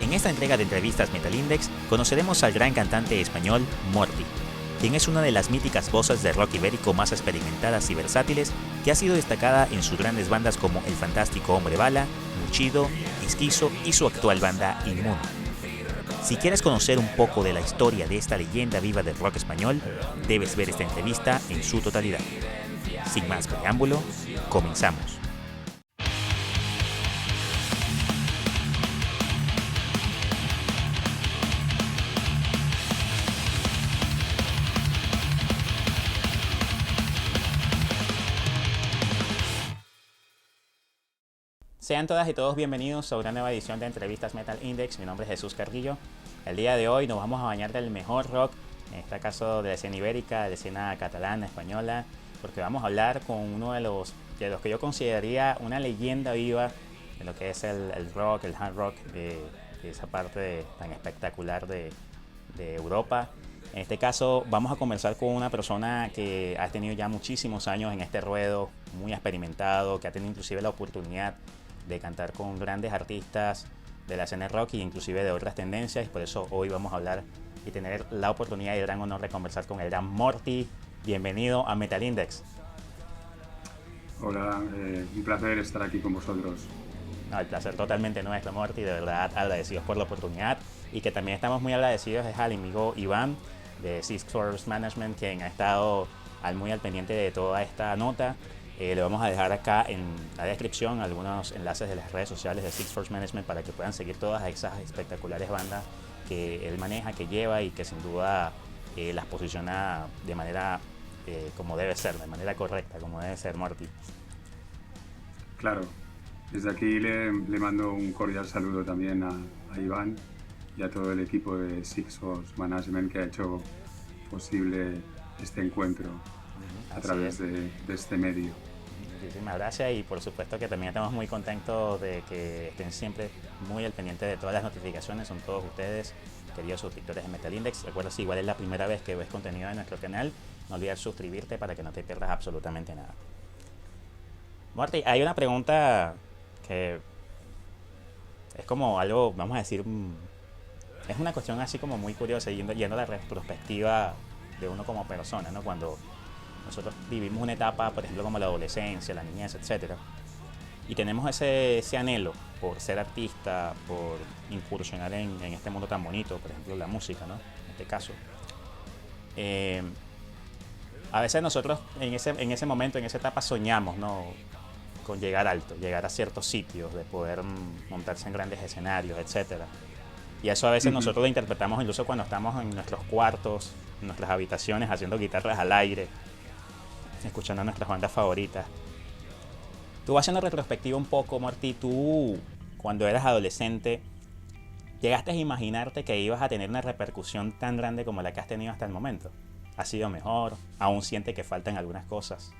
En esta entrega de entrevistas Metal Index conoceremos al gran cantante español Morty, quien es una de las míticas voces de rock ibérico más experimentadas y versátiles, que ha sido destacada en sus grandes bandas como El Fantástico Hombre Bala, Muchido, Esquizo y su actual banda Inmuno. Si quieres conocer un poco de la historia de esta leyenda viva del rock español, debes ver esta entrevista en su totalidad. Sin más preámbulo, comenzamos. Sean todas y todos bienvenidos a una nueva edición de Entrevistas Metal Index. Mi nombre es Jesús Carrillo. El día de hoy nos vamos a bañar del mejor rock, en este caso de la escena ibérica, de la escena catalana, española, porque vamos a hablar con uno de los que yo consideraría una leyenda viva de lo que es el rock, el hard rock, de esa parte tan espectacular de Europa. En este caso vamos a conversar con una persona que ha tenido ya muchísimos años en este ruedo, muy experimentado, que ha tenido inclusive la oportunidad de cantar con grandes artistas de la escena rock e inclusive de otras tendencias, y por eso hoy vamos a hablar y tener la oportunidad y el gran honor de conversar con el gran Morty. Bienvenido a Metal Index. Hola, un placer estar aquí con vosotros. No, el placer totalmente nuestro, Morty, de verdad agradecidos por la oportunidad, y que también estamos muy agradecidos es al amigo Iván de Six Force Management, quien ha estado muy al pendiente de toda esta nota. Le vamos a dejar acá en la descripción algunos enlaces de las redes sociales de Six Force Management para que puedan seguir todas esas espectaculares bandas que él maneja, que lleva y que sin duda las posiciona de manera como debe ser, de manera correcta, como debe ser, Morty. Claro, desde aquí le mando un cordial saludo también a Iván y a todo el equipo de Six Force Management que ha hecho posible este encuentro a través de este medio. Muchísimas gracias, y por supuesto que también estamos muy contentos de que estén siempre muy al pendiente de todas las notificaciones. Son todos ustedes, queridos suscriptores de Metal Index. Recuerda, si igual es la primera vez que ves contenido de nuestro canal, no olvides suscribirte para que no te pierdas absolutamente nada. Morty, hay una pregunta que es como algo, vamos a decir, es una cuestión así como muy curiosa, yendo a la retrospectiva de uno como persona, ¿no? Cuando nosotros vivimos una etapa, por ejemplo, como la adolescencia, la niñez, etc. Y tenemos ese anhelo por ser artista, por incursionar en este mundo tan bonito, por ejemplo, la música, ¿no? En este caso. A veces nosotros en ese momento, en esa etapa, soñamos, ¿no? Con llegar alto, llegar a ciertos sitios, de poder montarse en grandes escenarios, etc. Y eso a veces nosotros lo interpretamos incluso cuando estamos en nuestros cuartos, en nuestras habitaciones, haciendo guitarras al aire, escuchando nuestras bandas favoritas. Tú vas haciendo retrospectiva un poco, Morty. Tú, cuando eras adolescente, ¿llegaste a imaginarte que ibas a tener una repercusión tan grande como la que has tenido hasta el momento? ¿Ha sido mejor? ¿Aún siente que faltan algunas cosas?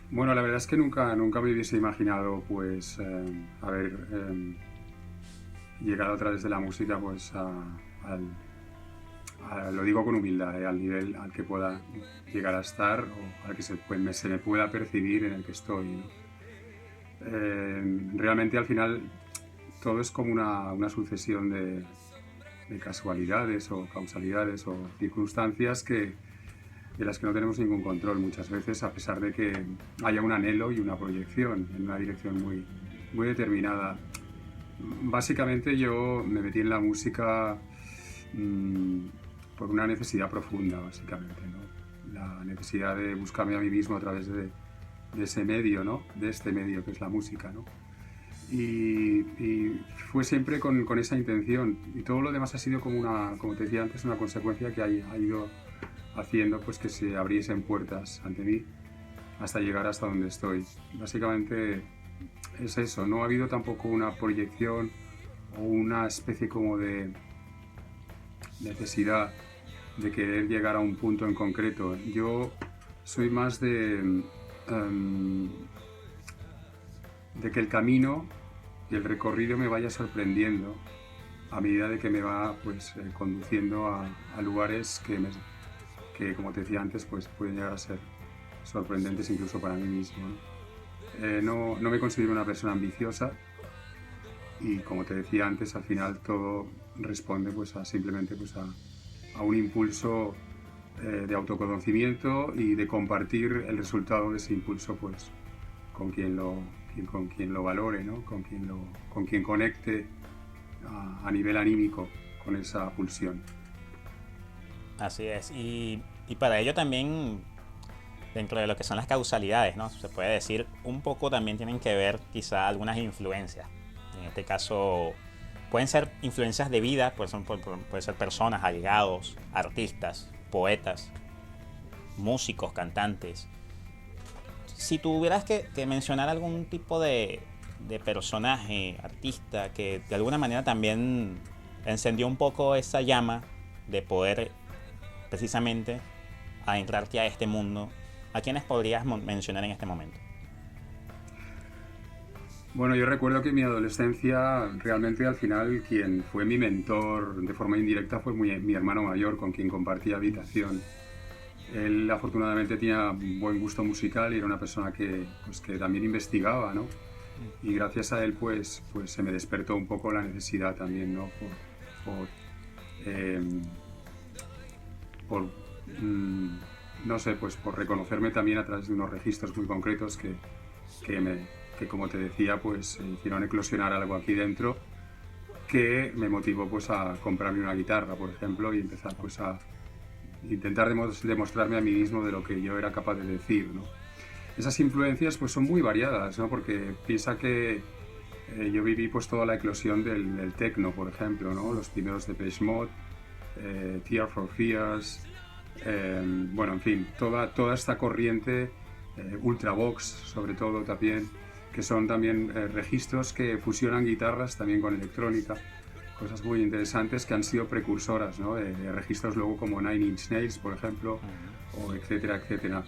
Bueno, la verdad es que nunca me hubiese imaginado pues haber llegado a través de la música pues lo digo con humildad, al nivel al que pueda llegar a estar o al que se me pueda percibir en el que estoy, ¿no? Realmente al final todo es como una sucesión de casualidades o causalidades o circunstancias de las que no tenemos ningún control muchas veces, a pesar de que haya un anhelo y una proyección en una dirección muy, muy determinada. Básicamente yo me metí en la música por una necesidad profunda, básicamente, ¿no? La necesidad de buscarme a mí mismo a través de ese medio, ¿no? De este medio que es la música, ¿no? Y fue siempre con esa intención, y todo lo demás ha sido como te decía antes, una consecuencia que ha ido haciendo pues que se abriesen puertas ante mí hasta llegar hasta donde estoy. Básicamente es eso, no ha habido tampoco una proyección o una especie como de necesidad de querer llegar a un punto en concreto. Yo soy más de que el camino y el recorrido me vaya sorprendiendo a medida de que me va pues conduciendo a lugares que como te decía antes pues pueden llegar a ser sorprendentes incluso para mí mismo, ¿no? No me considero una persona ambiciosa, y como te decía antes, al final todo responde pues simplemente pues a un impulso de autoconocimiento y de compartir el resultado de ese impulso pues con quien lo valore, ¿no? Con quien conecte a nivel anímico con esa pulsión. Así es. Y para ello también, dentro de lo que son las causalidades, ¿no? Se puede decir, un poco también tienen que ver quizá algunas influencias. En este caso, pueden ser influencias de vida, pueden ser personas, allegados, artistas, poetas, músicos, cantantes. Si tuvieras que mencionar algún tipo de personaje, artista, que de alguna manera también encendió un poco esa llama de poder precisamente adentrarte a este mundo, ¿a quiénes podrías mencionar en este momento? Bueno, yo recuerdo que en mi adolescencia realmente al final quien fue mi mentor de forma indirecta fue mi hermano mayor, con quien compartía habitación. Él afortunadamente tenía buen gusto musical y era una persona que también investigaba, ¿no? Y gracias a él pues se me despertó un poco la necesidad también, ¿no? Por, eh, por no sé, pues por reconocerme también a través de unos registros muy concretos que como te decía, pues hicieron eclosionar algo aquí dentro que me motivó pues a comprarme una guitarra, por ejemplo, y empezar pues a intentar demostrarme a mí mismo de lo que yo era capaz de decir, ¿no? Esas influencias pues son muy variadas, ¿no? Porque piensa que yo viví pues toda la eclosión del techno, por ejemplo, ¿no? Los primeros Depeche Mode, Tears for Fears, bueno, en fin, toda esta corriente, Ultravox sobre todo también, que son también registros que fusionan guitarras también con electrónica, cosas muy interesantes que han sido precursoras, ¿no? De registros luego como Nine Inch Nails, por ejemplo, o etcétera, etcétera.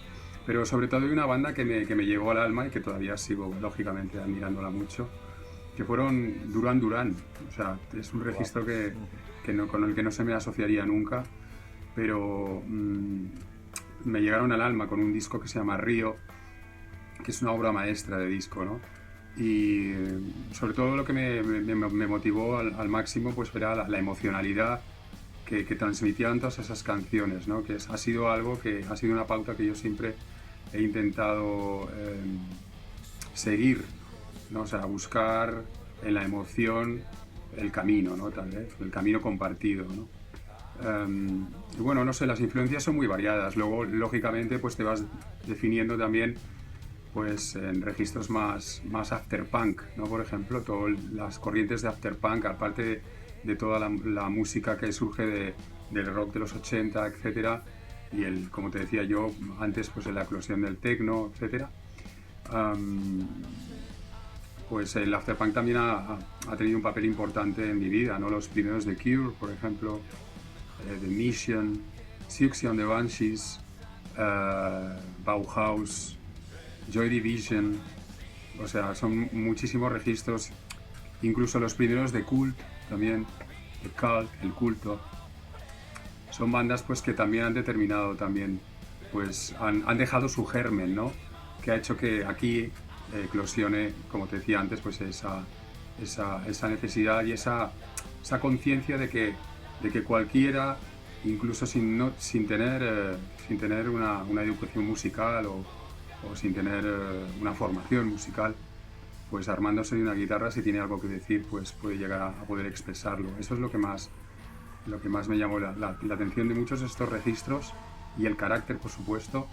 Pero sobre todo hay una banda que me llegó al alma y que todavía sigo lógicamente admirándola mucho, que fueron Duran Duran. O sea, es un registro con el que no se me asociaría nunca, pero me llegaron al alma con un disco que se llama Río, que es una obra maestra de disco, ¿no? Y sobre todo lo que me motivó al máximo pues era la emocionalidad que transmitían todas esas canciones, ¿no? Que ha sido algo que ha sido una pauta que yo siempre he intentado seguir, ¿no? O sea, buscar en la emoción el camino, ¿no? Tal vez, el camino compartido, ¿no? Y bueno, no sé, las influencias son muy variadas. Luego, lógicamente, pues te vas definiendo también pues en registros más afterpunk, ¿no? Por ejemplo, todas las corrientes de afterpunk, aparte de toda la música que surge del rock de los 80, etcétera, y como te decía yo antes, pues en la eclosión del techno, etcétera. Pues el afterpunk también ha tenido un papel importante en mi vida, ¿no? Los primeros de Cure, por ejemplo, The Mission, Siouxsie and the Banshees, Bauhaus, Joy Division, o sea, son muchísimos registros, incluso los primeros de Cult, también, The Cult, el culto. Son bandas pues que también han determinado también, pues han dejado su germen, ¿no? Que ha hecho que aquí eclosione, como te decía antes, pues esa necesidad y esa conciencia de que cualquiera, incluso sin tener una educación musical o sin tener una formación musical, pues armándose de una guitarra, si tiene algo que decir, pues puede llegar a poder expresarlo. Eso es lo que más me llamó la atención de muchos de estos registros, y el carácter, por supuesto,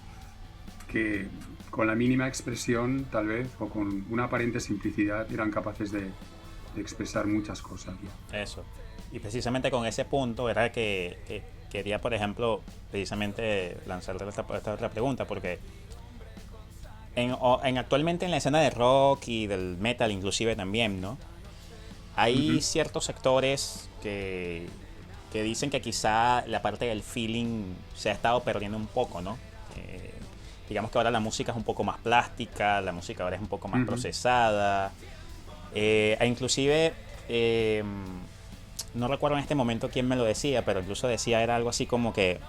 que con la mínima expresión, tal vez, o con una aparente simplicidad, eran capaces de expresar muchas cosas, ¿no? Eso. Y precisamente con ese punto era que quería, por ejemplo, precisamente lanzarle esta otra pregunta, porque actualmente en la escena de rock y del metal inclusive también, ¿no? Hay ciertos sectores que dicen que quizá la parte del feeling se ha estado perdiendo un poco, ¿no? Digamos que ahora la música es un poco más plástica, la música ahora es un poco más procesada, inclusive no recuerdo en este momento quién me lo decía, pero incluso decía, era algo así como que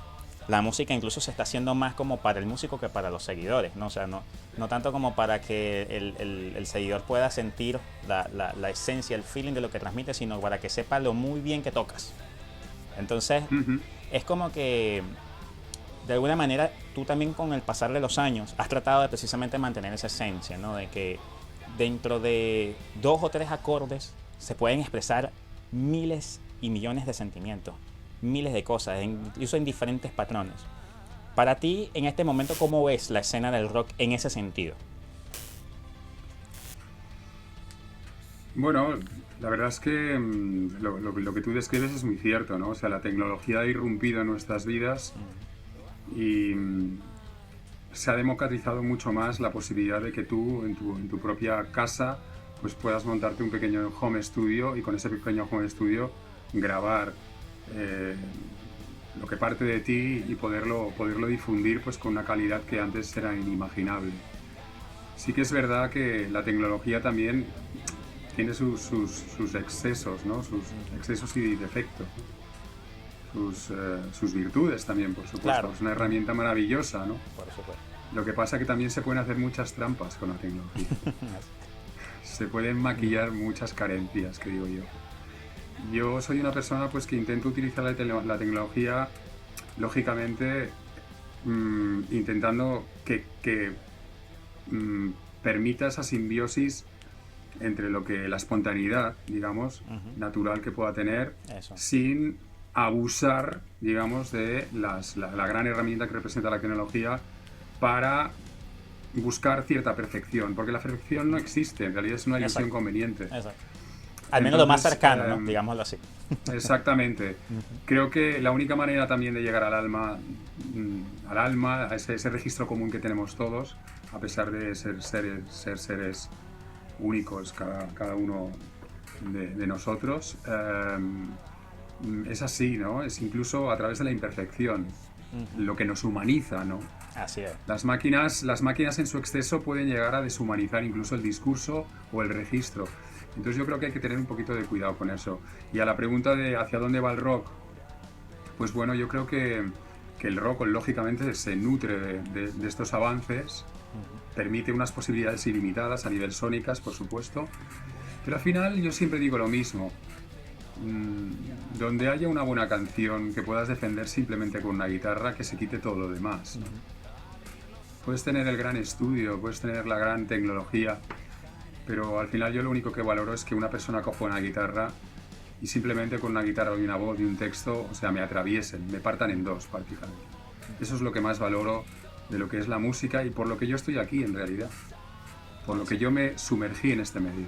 la música incluso se está haciendo más como para el músico que para los seguidores, ¿no? O sea, no tanto como para que el seguidor pueda sentir la esencia, el feeling de lo que transmite, sino para que sepa lo muy bien que tocas. Entonces, es como que de alguna manera tú también con el pasar de los años has tratado de precisamente mantener esa esencia, ¿no? De que dentro de 2 o 3 acordes se pueden expresar miles y millones de sentimientos, miles de cosas, incluso en diferentes patrones. Para ti, en este momento, ¿cómo ves la escena del rock en ese sentido? Bueno, la verdad es que lo que tú describes es muy cierto, ¿no? O sea, la tecnología ha irrumpido en nuestras vidas y se ha democratizado mucho más la posibilidad de que tú, en tu propia casa, pues puedas montarte un pequeño home studio y con ese pequeño home studio grabar lo que parte de ti y poderlo difundir pues con una calidad que antes era inimaginable. Sí que es verdad que la tecnología también tiene sus excesos, ¿no? Sus excesos y defectos, sus virtudes también, por supuesto. Claro. Es una herramienta maravillosa, ¿no? Por supuesto. Lo que pasa es que también se pueden hacer muchas trampas con la tecnología. Se pueden maquillar muchas carencias, que digo yo. Yo soy una persona pues que intento utilizar la tecnología, lógicamente, intentando que permita esa simbiosis entre lo que la espontaneidad, digamos, natural que pueda tener, sin abusar, digamos, de la gran herramienta que representa la tecnología para buscar cierta perfección, porque la perfección no existe, en realidad es una ilusión conveniente. Exacto. Al menos entonces, lo más cercano, ¿no? Digámoslo así. Exactamente. Creo que la única manera también de llegar al alma, a ese registro común que tenemos todos, a pesar de ser seres únicos, cada uno de nosotros, es así, ¿no? Es incluso a través de la imperfección, lo que nos humaniza, ¿no? Así es. Las máquinas en su exceso pueden llegar a deshumanizar incluso el discurso o el registro. Entonces yo creo que hay que tener un poquito de cuidado con eso. Y a la pregunta de hacia dónde va el rock, pues bueno, yo creo que el rock lógicamente se nutre de estos avances, permite unas posibilidades ilimitadas a nivel sónicas, por supuesto, pero al final yo siempre digo lo mismo. Donde haya una buena canción que puedas defender simplemente con una guitarra, que se quite todo lo demás, ¿no? Puedes tener el gran estudio, puedes tener la gran tecnología, pero al final yo lo único que valoro es que una persona coja una guitarra y simplemente con una guitarra y una voz y un texto, o sea, me atraviesen, me partan en dos prácticamente. Eso es lo que más valoro de lo que es la música y por lo que yo estoy aquí en realidad, por lo que yo me sumergí en este medio.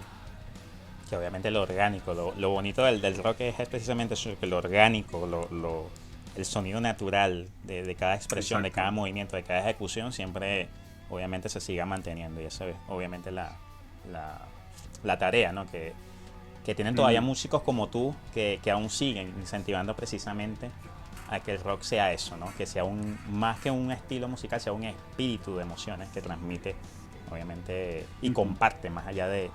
Que obviamente lo orgánico, lo bonito del rock es precisamente eso, que lo orgánico, el sonido natural de cada expresión, exacto, de cada movimiento, de cada ejecución, siempre obviamente se siga manteniendo. Y esa es obviamente la tarea, ¿no? que tienen todavía músicos como tú que aún siguen incentivando precisamente a que el rock sea eso, ¿no? Que sea más que un estilo musical, sea un espíritu de emociones que transmite obviamente y comparte más allá de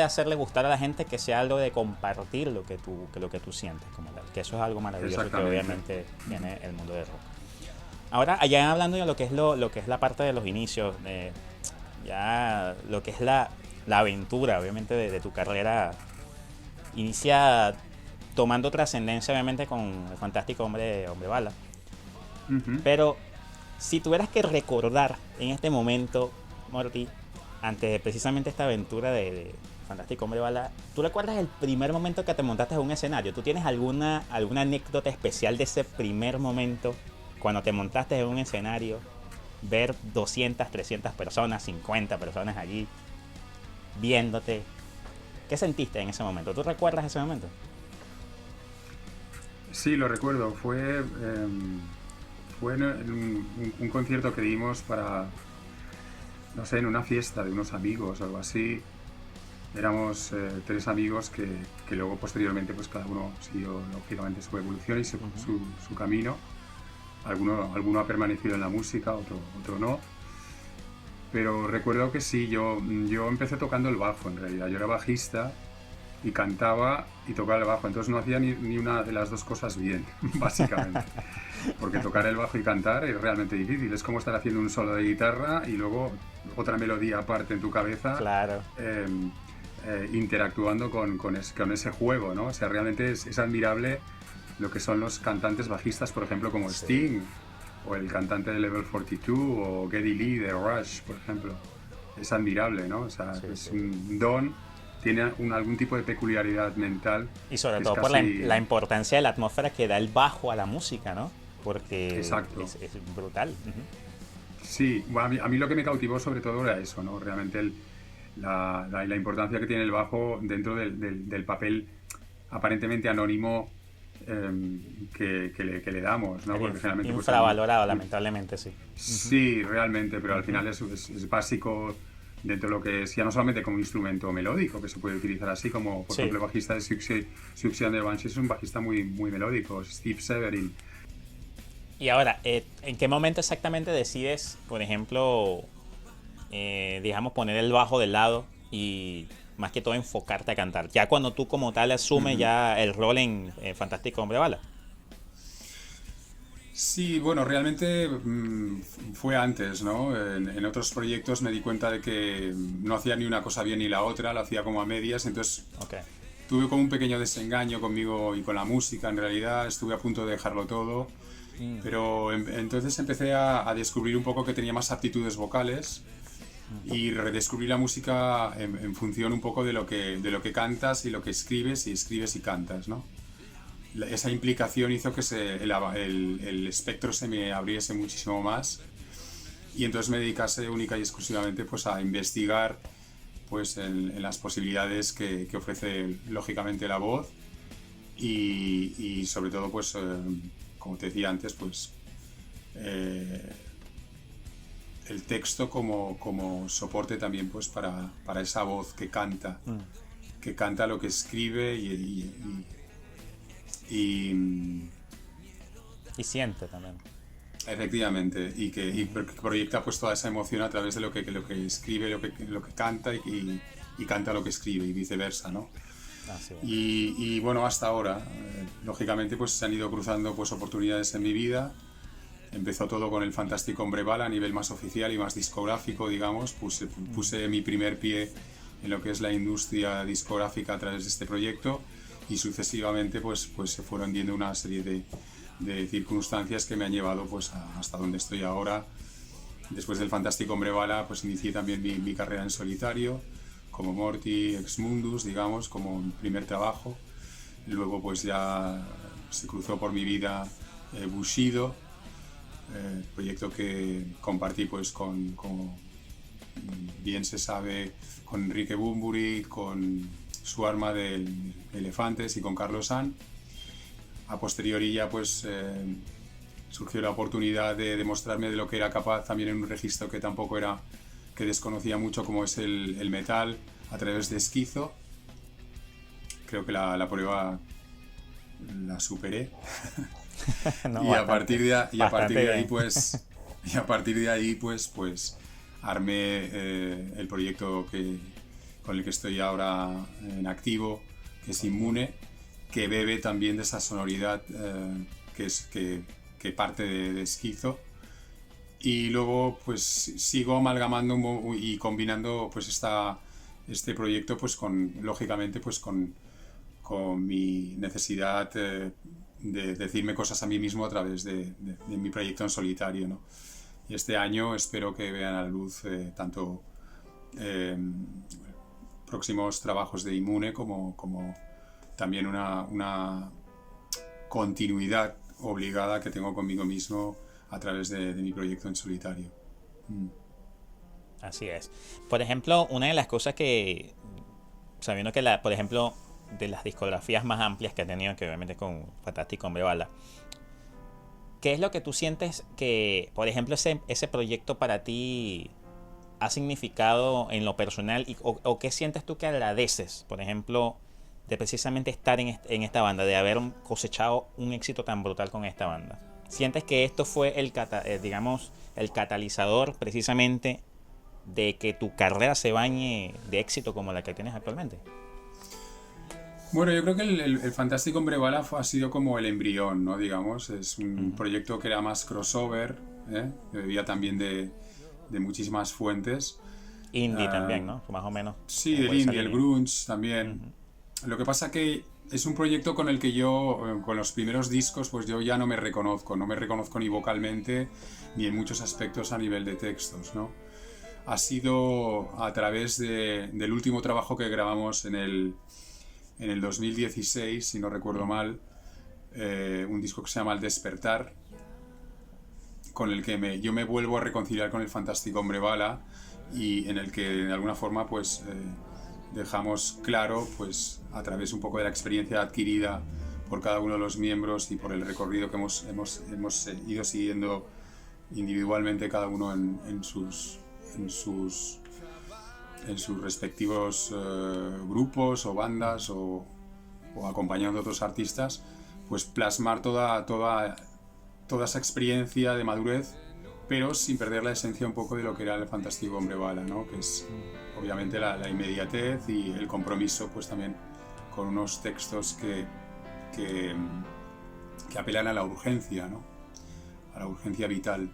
hacerle gustar a la gente, que sea algo de compartir lo que tú sientes, como tal, que eso es algo maravilloso que obviamente tiene el mundo del rock. Ahora, allá hablando de lo que es la parte de los inicios, ya lo que es la aventura, obviamente, de tu carrera, inicia tomando trascendencia, obviamente, con el fantástico Hombre Bala. Pero si tuvieras que recordar en este momento, Morty, antes de precisamente esta aventura de Fantástico Hombre Bala, ¿tú recuerdas el primer momento que te montaste en un escenario? ¿Tú tienes alguna anécdota especial de ese primer momento cuando te montaste en un escenario, ver 200, 300 personas, 50 personas allí viéndote? ¿Qué sentiste en ese momento? ¿Tú recuerdas ese momento? Sí, lo recuerdo. Fue en un concierto que dimos para, no sé, en una fiesta de unos amigos o algo así. Éramos 3 amigos que luego posteriormente pues cada uno siguió lógicamente su evolución y su camino. Alguno ha permanecido en la música, otro no. Pero recuerdo que sí, yo empecé tocando el bajo en realidad. Yo era bajista y cantaba y tocaba el bajo. Entonces no hacía ni una de las dos cosas bien, básicamente. Porque tocar el bajo y cantar es realmente difícil. Es como estar haciendo un solo de guitarra y luego otra melodía aparte en tu cabeza, Claro. eh, interactuando con ese juego, ¿no? O sea, realmente es admirable lo que son los cantantes bajistas, por ejemplo, como Sí. Sting, o el cantante de Level 42, o Geddy Lee de Rush, por ejemplo. Es admirable, ¿no? O sea, Sí, es sí. un don, tiene algún tipo de peculiaridad mental Y sobre que es todo por la casi importancia de la atmósfera que da el bajo a la música, ¿no? Porque exacto. es brutal. Ujú. Sí, bueno, a mí lo que me cautivó sobre todo era eso, ¿no? Realmente la importancia que tiene el bajo dentro del papel aparentemente anónimo que le damos, ¿no? El Porque generalmente pues hay infravalorado, lamentablemente, sí. Ujú, sí, realmente, pero al ujú. final es básico dentro de lo que es, ya no solamente como instrumento melódico, que se puede utilizar así, como por Sí. ejemplo el bajista de Siouxsie and the Banshees es un bajista muy melódico, Steve Severin. Y ahora, ¿en qué momento exactamente decides, por ejemplo, digamos, poner el bajo de lado y más que todo enfocarte a cantar? Ya cuando tú como tal asumes Ujú. ya el rol en Fantástico Hombre Bala. Sí, bueno, realmente fue antes, ¿no? En otros proyectos me di cuenta de que no hacía ni una cosa bien ni la otra, lo hacía como a medias, entonces Ok. tuve como un pequeño desengaño conmigo y con la música, en realidad estuve a punto de dejarlo todo, Mm, pero entonces empecé a descubrir un poco que tenía más aptitudes vocales y redescubrí la música en función un poco de lo que cantas y lo que escribes y escribes y cantas, ¿no? Esa implicación hizo que el espectro se me abriese muchísimo más y entonces me dedicase única y exclusivamente pues a investigar pues en las posibilidades que ofrece lógicamente la voz y sobre todo pues como te decía antes pues eh, el texto como soporte también pues para esa voz mm. que canta lo que escribe y Y siente también. efectivamente, y Ujú. proyecta pues toda esa emoción a través de lo que escribe, lo que canta y canta lo que escribe y viceversa, ¿no? Así es. Y bueno, hasta ahora, lógicamente pues se han ido cruzando pues oportunidades en mi vida. Empezó todo con el Fantástico Hombre Bala a nivel más oficial y más discográfico, digamos. Puse mi primer pie en lo que es la industria discográfica a través de este proyecto y sucesivamente pues se fueron viendo una serie de circunstancias que me han llevado pues hasta donde estoy ahora. Después del Fantástico Hombre Bala pues inicié también mi carrera en solitario como Morty Ex Mundus, digamos, como mi primer trabajo. Luego pues ya se cruzó por mi vida Bushido, proyecto que compartí pues como bien se sabe con Enrique Bunbury, con su arma de Elefantes y con Carlos San. A posteriori ya pues surgió la oportunidad de demostrarme de lo que era capaz también en un registro que tampoco era, que desconocía mucho como es el metal a través de Esquizo. Creo que la prueba la superé No, y a partir bastante. de, y a partir Bastante de ahí bien. pues y a partir de ahí pues armé el proyecto con el que estoy ahora en activo, que es Ok. Inmune, que bebe también de esa sonoridad que parte de Esquizo. Y luego pues sigo amalgamando y combinando pues este proyecto pues lógicamente pues con mi necesidad de decirme cosas a mí mismo a través de mi proyecto en solitario, ¿no? Y este año espero que vean a la luz tanto eh, próximos trabajos de Inmune como también una continuidad obligada que tengo conmigo mismo a través de mi proyecto en solitario. Mm. Así es. Por ejemplo, una de las cosas que, sabiendo que por ejemplo, de las discografías más amplias que ha tenido, que obviamente con Fantástico Hombre Bala, ¿qué es lo que tú sientes que, por ejemplo, ese proyecto para ti ha significado en lo personal o qué sientes tú que agradeces, por ejemplo, de precisamente estar en esta banda, de haber cosechado un éxito tan brutal con esta banda? ¿Sientes que esto fue digamos, el catalizador precisamente de que tu carrera se bañe de éxito como la que tienes actualmente? Bueno, yo creo que el Fantástico Hombre Bala ha sido como el embrión, ¿no? Digamos, es un proyecto que era más crossover, ¿eh? Que bebía también de muchísimas fuentes. Indie también, Eh, ¿no? Más o menos, sí, del por esa indie, el línea. grunge también. Lo que pasa que es un proyecto con el que yo, con los primeros discos, pues yo ya no me reconozco ni vocalmente ni en muchos aspectos a nivel de textos, ¿no? Ha sido a través del último trabajo que grabamos en el 2016, si no recuerdo mal, un disco que se llama El Despertar, con el que yo me vuelvo a reconciliar con el fantástico Hombre Bala y en el que de alguna forma pues dejamos claro pues a través un poco de la experiencia adquirida por cada uno de los miembros y por el recorrido que hemos ido siguiendo individualmente cada uno en sus, en sus respectivos grupos o bandas o acompañando a otros artistas, pues plasmar toda esa experiencia de madurez, pero sin perder la esencia un poco de lo que era el fantástico Hombre Bala, ¿no? Que es obviamente la inmediatez y el compromiso pues también con unos textos que, que apelan a la urgencia, ¿no? A la urgencia vital.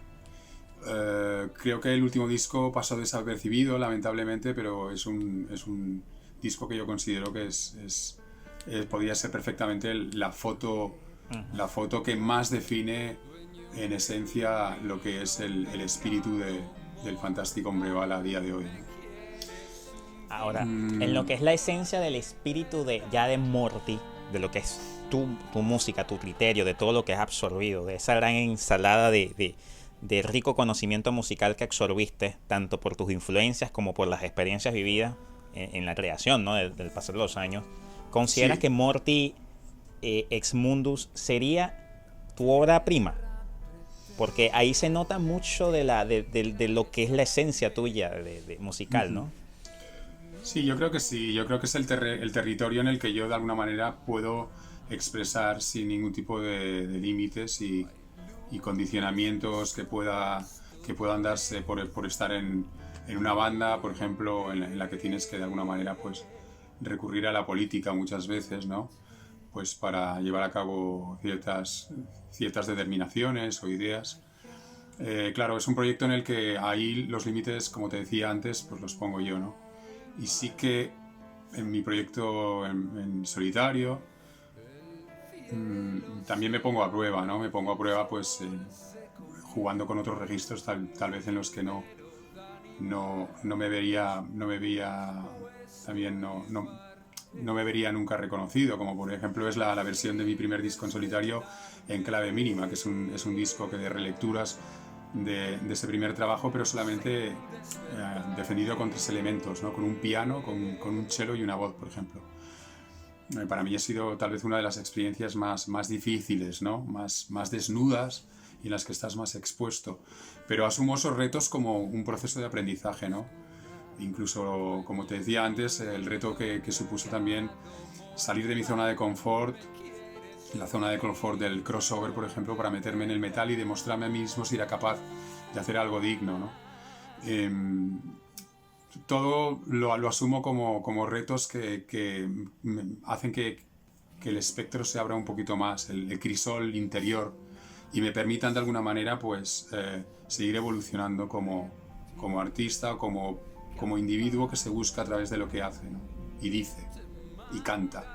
Creo que el último disco pasó desapercibido, lamentablemente, pero es un disco que yo considero que podría ser perfectamente la foto que más define en esencia lo que es el espíritu del fantástico Hombre Bala a día de hoy. Ahora, en lo que es la esencia del espíritu de Morty, de lo que es tu música, tu criterio, de todo lo que has absorbido, de esa gran ensalada de rico conocimiento musical que absorbiste, tanto por tus influencias como por las experiencias vividas en la creación, ¿no? del pasar de los años, ¿consideras Sí, que Morty Ex Mundus sería tu obra prima? Porque ahí se nota mucho de lo que es la esencia tuya de musical, ¿no? sí, yo creo que sí. Yo creo que es el territorio en el que yo de alguna manera puedo expresar sin ningún tipo de límites y condicionamientos que puedan darse por estar en una banda, por ejemplo, en la que tienes que de alguna manera pues recurrir a la política muchas veces, ¿no? Pues para llevar a cabo ciertas determinaciones o ideas. Claro, es un proyecto en el que ahí los límites, como te decía antes, pues los pongo yo, ¿no? Y sí que en mi proyecto en solitario también me pongo a prueba, ¿no? Me pongo a prueba pues jugando con otros registros tal vez en los que no me vería también no me vería nunca reconocido, como por ejemplo es la versión de mi primer disco en solitario en clave mínima, que es un disco que de relecturas de ese primer trabajo, pero solamente defendido con tres elementos, ¿no? Con un piano, con un cello y una voz, por ejemplo. Para mí ha sido tal vez una de las experiencias más difíciles, ¿no? Más desnudas y en las que estás más expuesto. Pero asumo esos retos como un proceso de aprendizaje, ¿no? Incluso, como te decía antes, el reto que supuso también salir de mi zona de confort, la zona de confort del crossover, por ejemplo, para meterme en el metal y demostrarme a mí mismo si era capaz de hacer algo digno, ¿no? Eh, Todo lo asumo como retos que hacen que el espectro se abra un poquito más, el crisol interior, y me permitan de alguna manera pues seguir evolucionando como artista o como individuo que se busca a través de lo que hace, ¿no? Y dice y canta.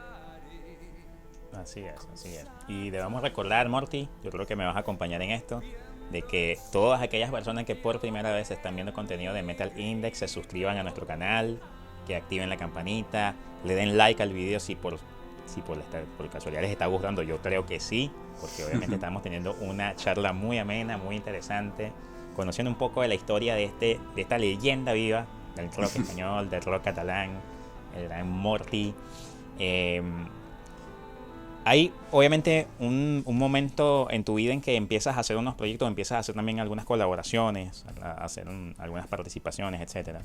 Así es, así es. Y debemos recordar, Morty, yo creo que me vas a acompañar en esto, de que todas aquellas personas que por primera vez están viendo contenido de Metal Index se suscriban a nuestro canal, que activen la campanita, le den like al video por casualidad les está gustando. Yo creo que sí, porque obviamente estamos teniendo una charla muy amena, muy interesante, conociendo un poco de la historia de esta leyenda viva del rock español, del rock catalán, el gran Morty. Eh, Hay obviamente un momento en tu vida en que empiezas a hacer unos proyectos, empiezas a hacer también algunas colaboraciones, a hacer algunas participaciones, etcétera.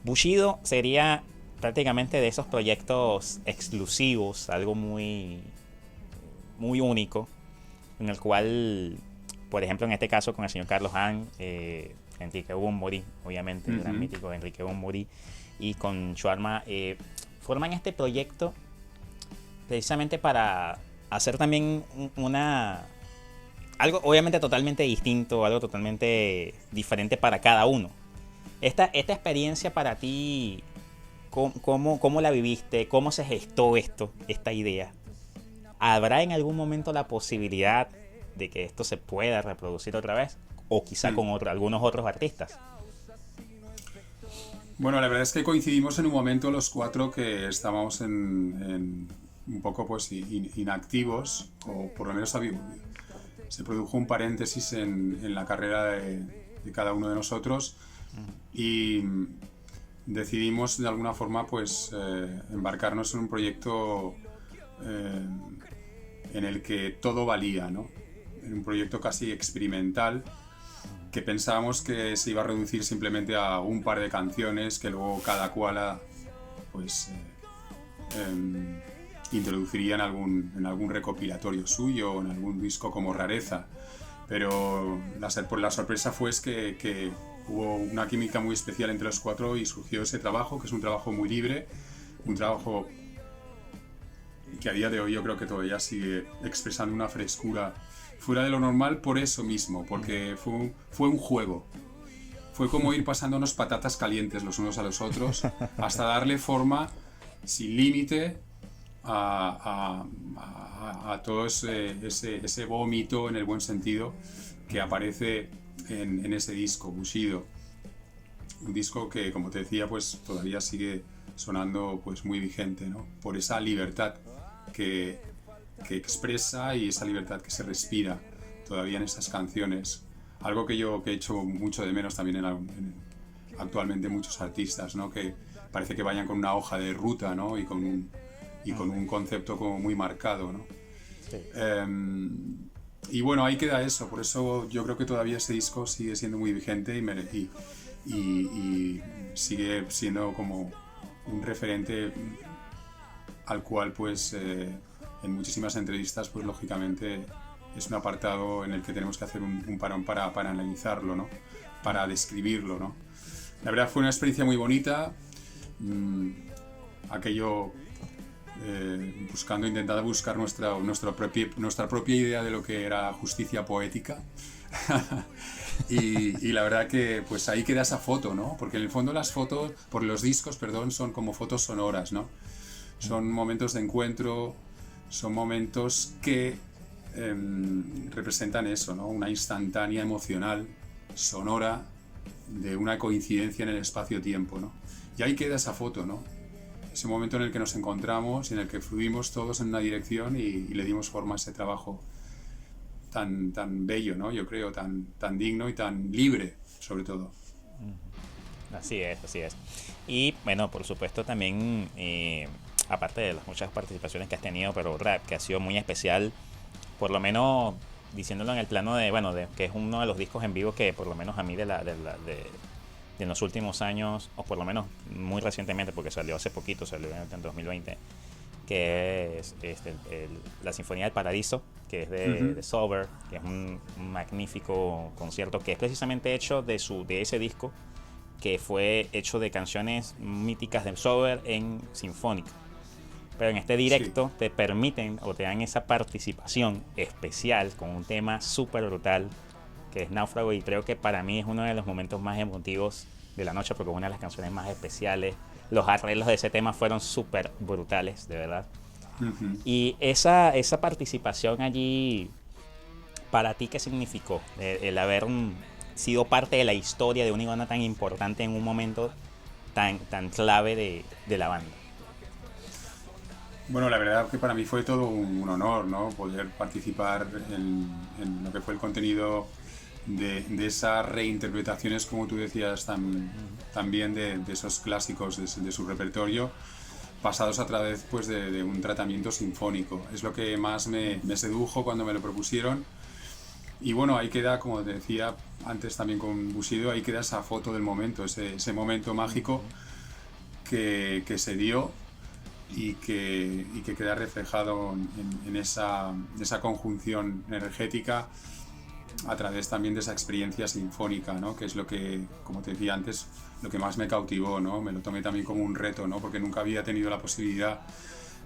Bushido sería prácticamente de esos proyectos exclusivos, algo muy único, en el cual, por ejemplo, en este caso con el señor Carlos Han, Enrique Bunbury, obviamente, el gran mítico Enrique Bunbury, y con Shuarma, forman este proyecto precisamente para hacer también algo obviamente totalmente distinto, algo totalmente diferente para cada uno. Esta experiencia para ti, ¿cómo la viviste? ¿Cómo se gestó esta idea? ¿Habrá en algún momento la posibilidad de que esto se pueda reproducir otra vez? O quizá con algunos otros artistas. Bueno, la verdad es que coincidimos en un momento los cuatro que estábamos en un poco pues inactivos, o por lo menos se produjo un paréntesis en la carrera de cada uno de nosotros y decidimos de alguna forma pues embarcarnos en un proyecto en el que todo valía, ¿no? En un proyecto casi experimental que pensábamos que se iba a reducir simplemente a un par de canciones que luego cada cual pues introduciría en algún recopilatorio suyo o en algún disco como rareza, pero la sorpresa fue que hubo una química muy especial entre los cuatro y surgió ese trabajo, que es un trabajo muy libre, un trabajo que a día de hoy yo creo que todavía sigue expresando una frescura fuera de lo normal por eso mismo, porque fue un juego. Fue como ir pasándonos patatas calientes los unos a los otros hasta darle forma sin límite a todo ese vómito en el buen sentido que aparece en ese disco, Bushido. Un disco que, como te decía, pues todavía sigue sonando pues muy vigente, ¿no? Por esa libertad que expresa y esa libertad que se respira todavía en esas canciones. Algo que yo he hecho mucho de menos también actualmente muchos artistas, ¿no? Que parece que vayan con una hoja de ruta, ¿no? Y con un concepto como muy marcado, ¿no? Sí. Y bueno, ahí queda eso. Por eso yo creo que todavía ese disco sigue siendo muy vigente y sigue siendo como un referente al cual pues en muchísimas entrevistas pues lógicamente es un apartado en el que tenemos que hacer un parón para analizarlo, ¿no? Para describirlo, ¿no? La verdad fue una experiencia muy bonita, aquello intentando buscar nuestra propia idea de lo que era justicia poética. y la verdad que pues ahí queda esa foto, ¿no? Porque en el fondo los discos, perdón, son como fotos sonoras, ¿no? Son momentos de encuentro, son momentos que representan eso, ¿no? Una instantánea emocional, sonora, de una coincidencia en el espacio-tiempo, ¿no? Y ahí queda esa foto, ¿no? Ese momento en el que nos encontramos y en el que fluimos todos en una dirección y le dimos forma a ese trabajo tan bello, ¿no? Yo creo, tan digno y tan libre, sobre todo. Así es. Y bueno, por supuesto también, aparte de las muchas participaciones que has tenido, pero Rap, que ha sido muy especial, por lo menos diciéndolo en el plano de que es uno de los discos en vivo que por lo menos a mí de los últimos años, o por lo menos muy recientemente, porque salió hace poquito, salió en 2020, que es la Sinfonía del Paradiso, que es de Sober, que es un magnífico concierto que es precisamente hecho de ese disco, que fue hecho de canciones míticas de Sober en sinfónica. Pero en este directo te permiten o te dan esa participación especial con un tema súper brutal que es Náufrago, y creo que para mí es uno de los momentos más emotivos de la noche porque es una de las canciones más especiales. Los arreglos de ese tema fueron súper brutales, de verdad. Y esa participación allí, ¿para ti qué significó? El haber sido parte de la historia de una iguana tan importante en un momento tan clave de la banda. Bueno, la verdad que para mí fue todo un honor, ¿no? Poder participar en lo que fue el contenido de esas reinterpretaciones, como tú decías, también de esos clásicos de su repertorio, pasados a través pues, de un tratamiento sinfónico. Es lo que más me sedujo cuando me lo propusieron. Y bueno, ahí queda, como te decía antes también con Bushido, ahí queda esa foto del momento, ese momento mágico que se dio y que queda reflejado en esa conjunción energética a través también de esa experiencia sinfónica, ¿no? Que es lo que, como te decía antes, lo que más me cautivó, ¿no? Me lo tomé también como un reto, ¿no? Porque nunca había tenido la posibilidad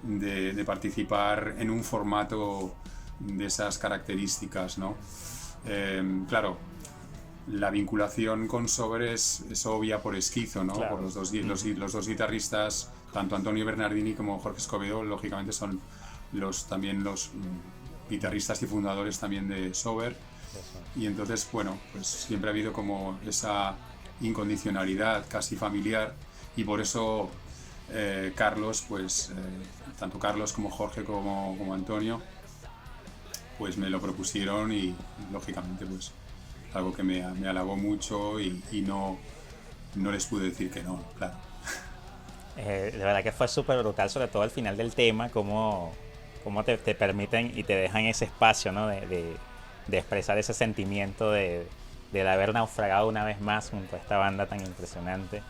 de participar en un formato de esas características, ¿no? Claro, la vinculación con Sober es obvia por Esquizo, ¿no? Claro. Por los dos guitarristas, tanto Antonio Bernardini como Jorge Escobedo, lógicamente son también los guitarristas y fundadores también de Sober. Y entonces, bueno, pues siempre ha habido como esa incondicionalidad casi familiar, y por eso Carlos, pues tanto Carlos como Jorge como Antonio, pues me lo propusieron, y lógicamente pues algo que me halagó mucho, y no les pude decir que no, claro. De verdad que fue súper brutal, sobre todo al final del tema, cómo te permiten y te dejan ese espacio, ¿no? De expresar ese sentimiento de haber naufragado una vez más junto a esta banda tan impresionante.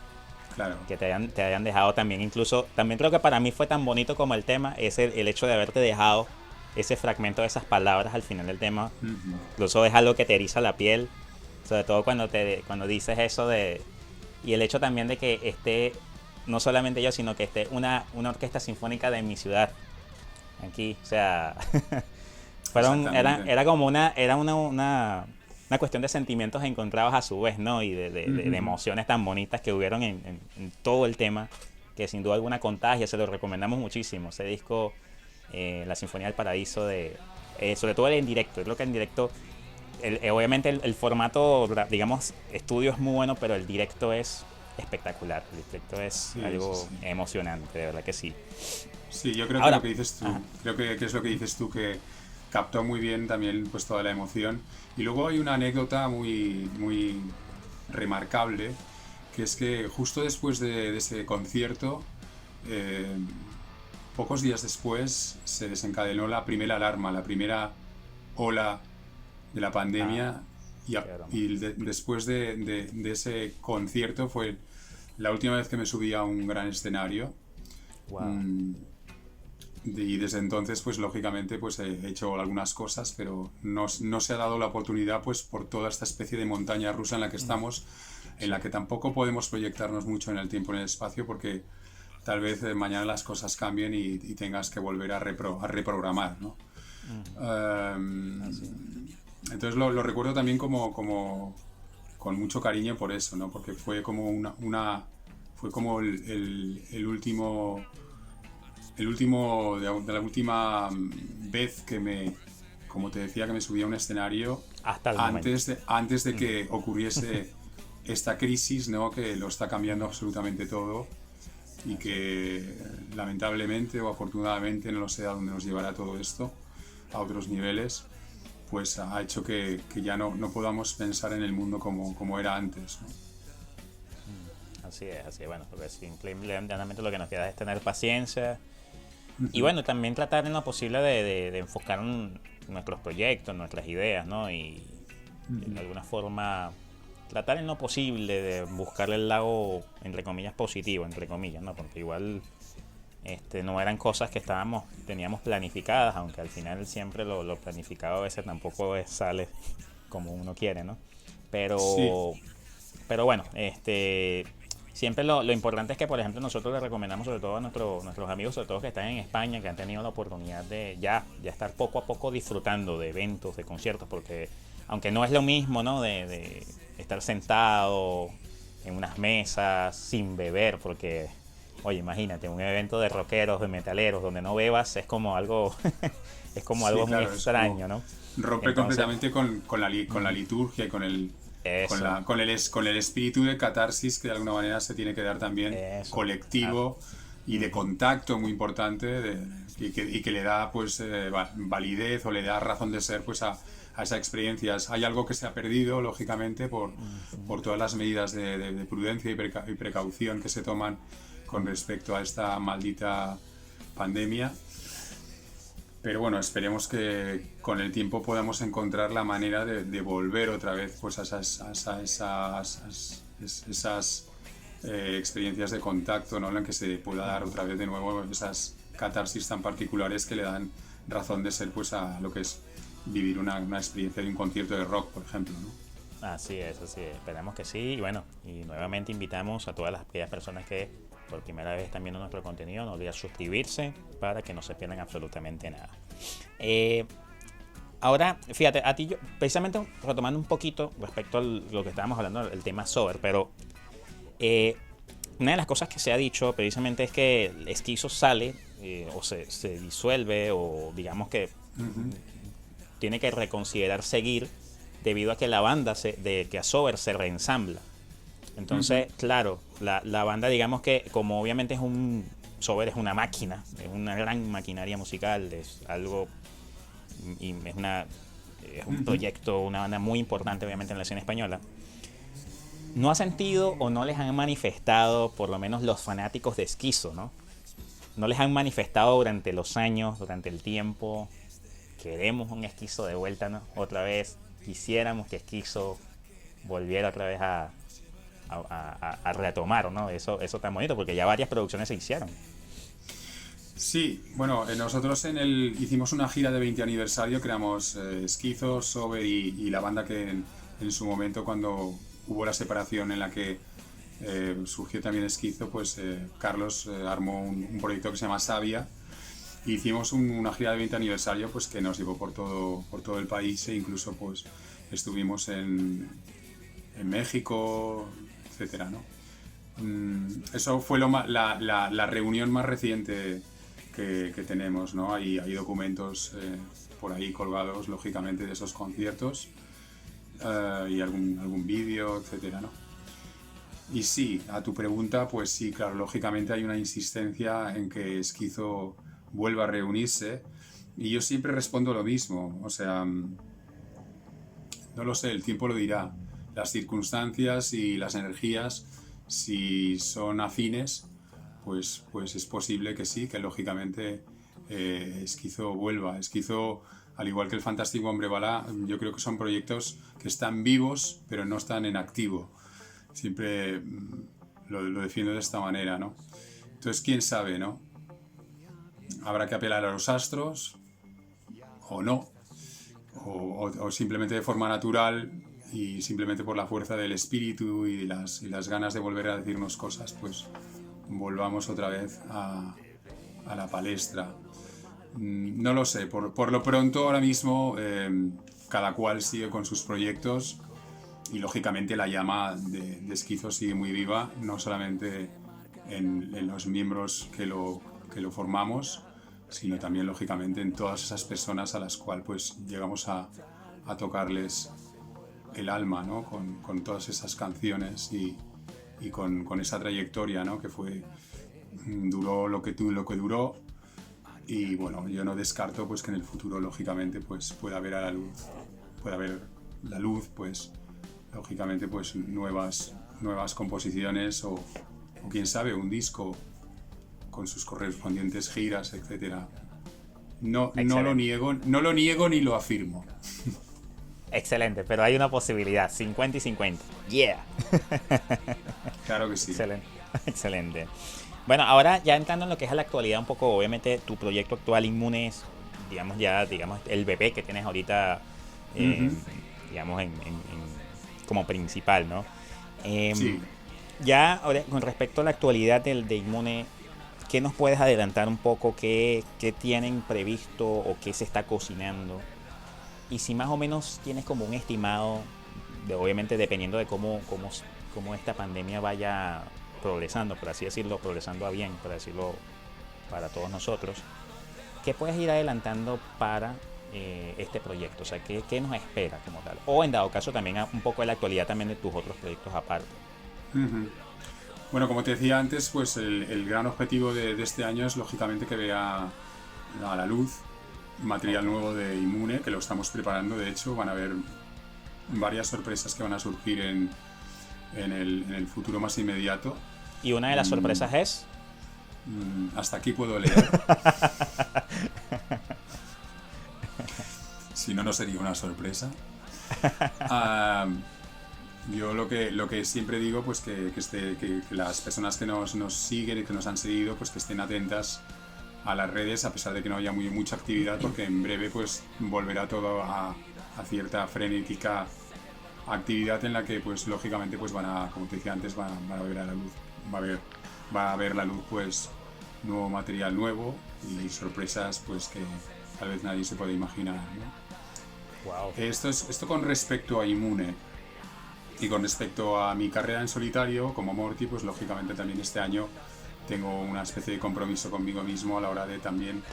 Claro. Que te hayan dejado también, incluso, también creo que para mí fue tan bonito como el tema, es el hecho de haberte dejado ese fragmento de esas palabras al final del tema. Uh-huh. Incluso es algo que te eriza la piel, sobre todo cuando dices eso y el hecho también de que esté, no solamente yo, sino que esté una orquesta sinfónica de mi ciudad aquí, o sea, era como una cuestión de sentimientos encontrados a su vez, ¿no? Y de emociones tan bonitas que hubieron en todo el tema, que sin duda alguna contagia, se lo recomendamos muchísimo. Ese disco, La Sinfonía del Paraíso, sobre todo el en directo. Yo creo que en directo, obviamente el formato, digamos, estudio es muy bueno, pero el directo es espectacular. El directo es algo emocionante, de verdad que sí. Sí, yo creo que lo que dices tú, creo que es lo que dices tú, que captó muy bien también pues toda la emoción. Y luego hay una anécdota muy, muy remarcable, que es que justo después de ese concierto, pocos días después se desencadenó la primera alarma, la primera ola de la pandemia, después de ese concierto fue la última vez que me subí a un gran escenario. Wow. Y desde entonces, pues lógicamente, pues he hecho algunas cosas, pero no se ha dado la oportunidad, pues por toda esta especie de montaña rusa en la que estamos, en la que tampoco podemos proyectarnos mucho en el tiempo y en el espacio, porque tal vez mañana las cosas cambien y tengas que volver a reprogramar, ¿no? Entonces lo recuerdo también como con mucho cariño por eso, ¿no? Porque fue como fue como el último de la última vez que como te decía, que me subí a un escenario antes de que ocurriese esta crisis, ¿no? Que lo está cambiando absolutamente todo, y que lamentablemente o afortunadamente, no lo sé a dónde nos llevará todo esto, a otros niveles, pues ha hecho que ya no podamos pensar en el mundo como era antes, ¿no? Así es, bueno, porque simplemente lo que nos queda es tener paciencia. Y bueno, también tratar en lo posible de enfocar nuestros proyectos, nuestras ideas, ¿no? Y de alguna forma tratar en lo posible de buscar el lado, entre comillas, positivo, entre comillas, ¿no? Porque igual no eran cosas que teníamos planificadas, aunque al final siempre lo planificado a veces tampoco sale como uno quiere, ¿no? Pero bueno, siempre lo importante es que, por ejemplo, nosotros le recomendamos sobre todo a nuestros amigos, sobre todo que están en España, que han tenido la oportunidad de ya estar poco a poco disfrutando de eventos, de conciertos, porque aunque no es lo mismo, ¿no? De estar sentado en unas mesas sin beber, porque, oye, imagínate, un evento de rockeros, de metaleros, donde no bebas, es como algo es como algo muy extraño, ¿no? Rompe completamente con la liturgia y con el espíritu de catarsis que de alguna manera se tiene que dar también, colectivo y de contacto, muy importante, y que le da pues validez, o le da razón de ser pues a esas experiencias. Hay algo que se ha perdido, lógicamente, por todas las medidas de prudencia y precaución que se toman con respecto a esta maldita pandemia. Pero bueno, esperemos que con el tiempo podamos encontrar la manera de volver otra vez pues a esas experiencias de contacto, ¿no? En las que se pueda dar otra vez de nuevo esas catarsis tan particulares que le dan razón de ser pues a lo que es vivir una experiencia de un concierto de rock, por ejemplo, ¿no? Así es, esperemos que sí. Y bueno, y nuevamente invitamos a todas aquellas personas que por primera vez están viendo nuestro contenido, no olviden suscribirse para que no se pierdan absolutamente nada. Ahora, fíjate, a ti yo, precisamente retomando un poquito respecto a lo que estábamos hablando, el tema Sober, pero una de las cosas que se ha dicho precisamente es que Esquizo sale o se disuelve, o digamos que tiene que reconsiderar seguir debido a que la banda que a Sober se reensambla. Entonces, claro, la banda, digamos que como obviamente Sober es una máquina, es una gran maquinaria musical, es algo, y es un proyecto, una banda muy importante obviamente en la escena española. ¿No ha sentido o no les han manifestado, por lo menos los fanáticos de Esquizo, ¿no? ¿No les han manifestado durante los años, durante el tiempo, queremos un Esquizo de vuelta, ¿no? Otra vez, quisiéramos que Esquizo volviera otra vez a retomar, ¿no? Eso tan bonito, porque ya varias producciones se hicieron. Sí, bueno, nosotros hicimos una gira de 20 aniversario, creamos Esquizo, Sober y la banda que en su momento, cuando hubo la separación en la que surgió también Esquizo, pues Carlos armó un proyecto que se llama Savia, y hicimos una gira de 20 aniversario pues que nos llevó por todo el país, e incluso pues estuvimos en México, etcétera, ¿no? Eso fue la reunión más reciente que tenemos, ¿no? Hay documentos por ahí colgados, lógicamente, de esos conciertos, y algún vídeo, etcétera, ¿no? Y sí, a tu pregunta, pues sí, claro, lógicamente hay una insistencia en que Esquizo vuelva a reunirse, y yo siempre respondo lo mismo, o sea, no lo sé, el tiempo lo dirá. Las circunstancias y las energías, si son afines, pues es posible que sí, que lógicamente Esquizo vuelva. Esquizo, al igual que el Fantástico Hombre Bala, yo creo que son proyectos que están vivos, pero no están en activo. Siempre lo defiendo de esta manera, ¿no? Entonces, quién sabe, ¿no? Habrá que apelar a los astros, o no, o simplemente de forma natural, y simplemente por la fuerza del espíritu y las ganas de volver a decirnos cosas, pues volvamos otra vez a la palestra. No lo sé, por lo pronto ahora mismo cada cual sigue con sus proyectos, y lógicamente la llama de Esquizo sigue muy viva, no solamente en los miembros que lo formamos, sino también lógicamente en todas esas personas a las cuales pues llegamos a tocarles el alma, ¿no? Con todas esas canciones y con esa trayectoria, ¿no? Que duró lo que duró, y bueno, yo no descarto pues que en el futuro lógicamente pues pueda haber la luz, pues lógicamente pues nuevas composiciones, o quién sabe, un disco con sus correspondientes giras, etcétera. No lo niego ni lo afirmo. Excelente, pero hay una posibilidad, 50 y 50. Yeah. Claro que sí. Excelente, excelente. Bueno, ahora ya entrando en lo que es la actualidad un poco, obviamente tu proyecto actual Inmune es, digamos, el bebé que tienes ahorita, digamos, como principal, ¿no? Sí. Ya ahora, con respecto a la actualidad de Inmune, ¿qué nos puedes adelantar un poco? ¿Qué tienen previsto o qué se está cocinando? Y si más o menos tienes como un estimado, obviamente dependiendo de cómo esta pandemia vaya progresando, por así decirlo, progresando a bien, por decirlo, para todos nosotros, ¿qué puedes ir adelantando para este proyecto? O sea, ¿qué nos espera como tal? O en dado caso también un poco de la actualidad también de tus otros proyectos aparte. Bueno, como te decía antes, pues el gran objetivo de este año es lógicamente que vea a la luz material nuevo de Inmune, que lo estamos preparando. De hecho, van a haber varias sorpresas que van a surgir en el futuro más inmediato. ¿Y una de las sorpresas es? Hasta aquí puedo leer. Si no, no sería una sorpresa. Yo lo que siempre digo, pues que las personas que nos siguen y que nos han seguido, pues que estén atentas a las redes, a pesar de que no haya mucha actividad, porque en breve pues volverá todo a cierta frenética actividad en la que pues lógicamente pues como te decía antes, van a ver a la luz, va a haber va a ver la luz pues nuevo material nuevo y sorpresas pues que tal vez nadie se puede imaginar, ¿no? Wow. Esto con respecto a Immune. Y con respecto a mi carrera en solitario como Morty, pues lógicamente también este año tengo una especie de compromiso conmigo mismo a la hora de también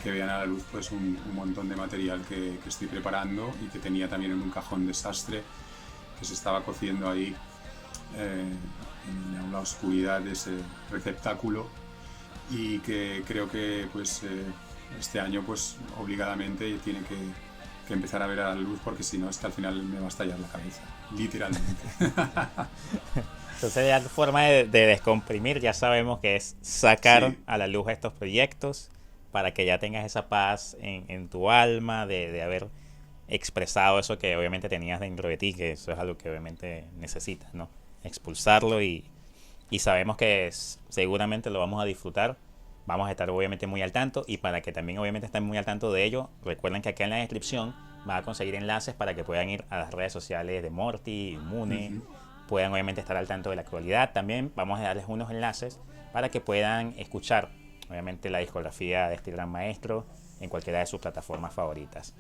que vean a la luz pues un montón de material que estoy preparando y que tenía también en un cajón desastre que se estaba cociendo ahí en la oscuridad de ese receptáculo, y que creo que pues este año pues obligadamente tiene que empezar a ver a la luz, porque si no es que al final me va a estallar la cabeza, literalmente. Entonces ya la forma de descomprimir ya sabemos que es sacar Sí, a la luz estos proyectos para que ya tengas esa paz en tu alma de haber expresado eso que obviamente tenías dentro de ti, que eso es algo que obviamente necesitas, ¿no? Expulsarlo y sabemos que seguramente lo vamos a disfrutar. Vamos a estar obviamente muy al tanto, y para que también obviamente estén muy al tanto de ello, recuerden que acá en la descripción van a conseguir enlaces para que puedan ir a las redes sociales de Morty, Immune, uh-huh, puedan obviamente estar al tanto de la actualidad. También vamos a darles unos enlaces para que puedan escuchar obviamente la discografía de este gran maestro en cualquiera de sus plataformas favoritas.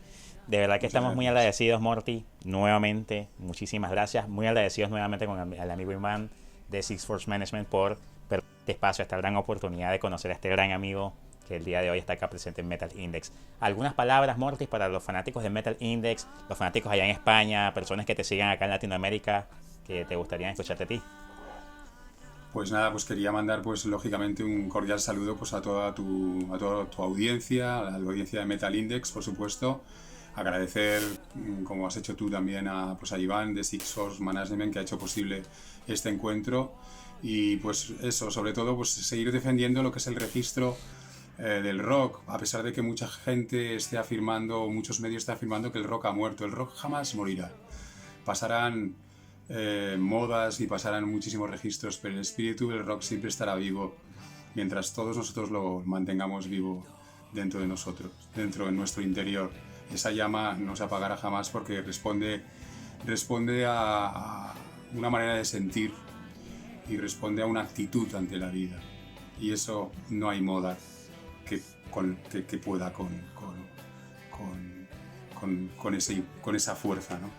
De verdad que muchas estamos muy gracias. agradecidos, Morty, nuevamente, muchísimas gracias, muy agradecidos nuevamente con el amigo Iván de Six Force Management por este espacio, esta gran oportunidad de conocer a este gran amigo que el día de hoy está acá presente en Metal Index. Algunas palabras, Morty, para los fanáticos de Metal Index, los fanáticos allá en España, personas que te sigan acá en Latinoamérica, que te gustaría escucharte a ti. Pues nada, pues quería mandar pues lógicamente un cordial saludo pues a toda tu audiencia, a la audiencia de Metal Index, por supuesto. Agradecer, como has hecho tú también, pues a Iván de Six Force Management, que ha hecho posible este encuentro. Y pues eso, sobre todo pues seguir defendiendo lo que es el registro del rock, a pesar de que mucha gente esté afirmando, muchos medios están afirmando que el rock ha muerto. El rock jamás morirá. Pasarán modas y pasarán muchísimos registros, pero el espíritu del rock siempre estará vivo mientras todos nosotros lo mantengamos vivo dentro de nosotros, dentro de nuestro interior. Esa llama no se apagará jamás, porque responde a una manera de sentir y responde a una actitud ante la vida, y eso no hay moda que pueda con esa fuerza, ¿no?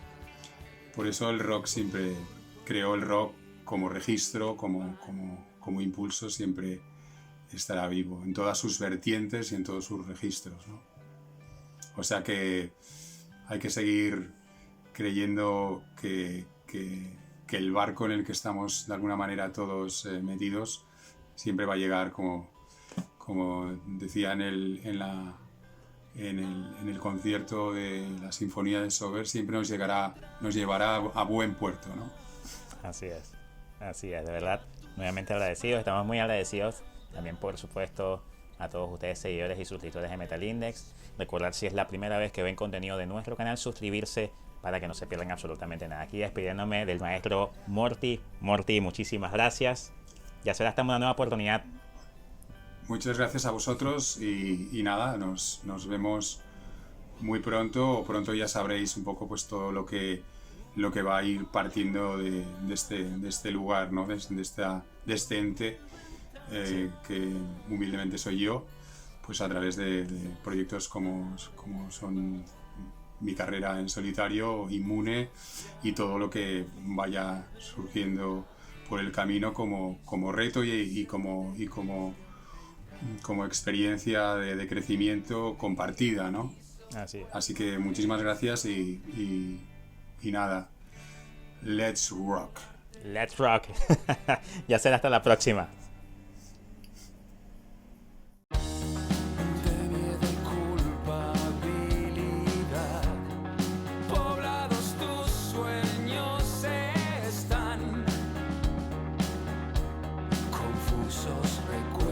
Por eso el rock siempre creó el rock como registro, como impulso, siempre estará vivo en todas sus vertientes y en todos sus registros, ¿no? O sea que hay que seguir creyendo que el barco en el que estamos de alguna manera todos metidos siempre va a llegar, como decía en el concierto de la Sinfonía de Sober, siempre nos llevará a buen puerto, ¿no? Así es, de verdad, nuevamente agradecidos, estamos muy agradecidos también por supuesto a todos ustedes seguidores y suscriptores de Metal Index. Recordar, si es la primera vez que ven contenido de nuestro canal, suscribirse para que no se pierdan absolutamente nada. Aquí despidiéndome del maestro Morty. Morty, muchísimas gracias, ya será hasta una nueva oportunidad. Muchas gracias a vosotros y nada, nos vemos muy pronto, o pronto ya sabréis un poco pues todo lo que va a ir partiendo de este lugar, ¿no? de este ente que humildemente soy yo, pues a través de proyectos como son mi carrera en solitario, Immune, y todo lo que vaya surgiendo por el camino como reto y como experiencia de crecimiento compartida, ¿no? Así es. Así que muchísimas gracias y nada, let's rock. Let's rock. Ya será hasta la próxima. Confusos recuerdos.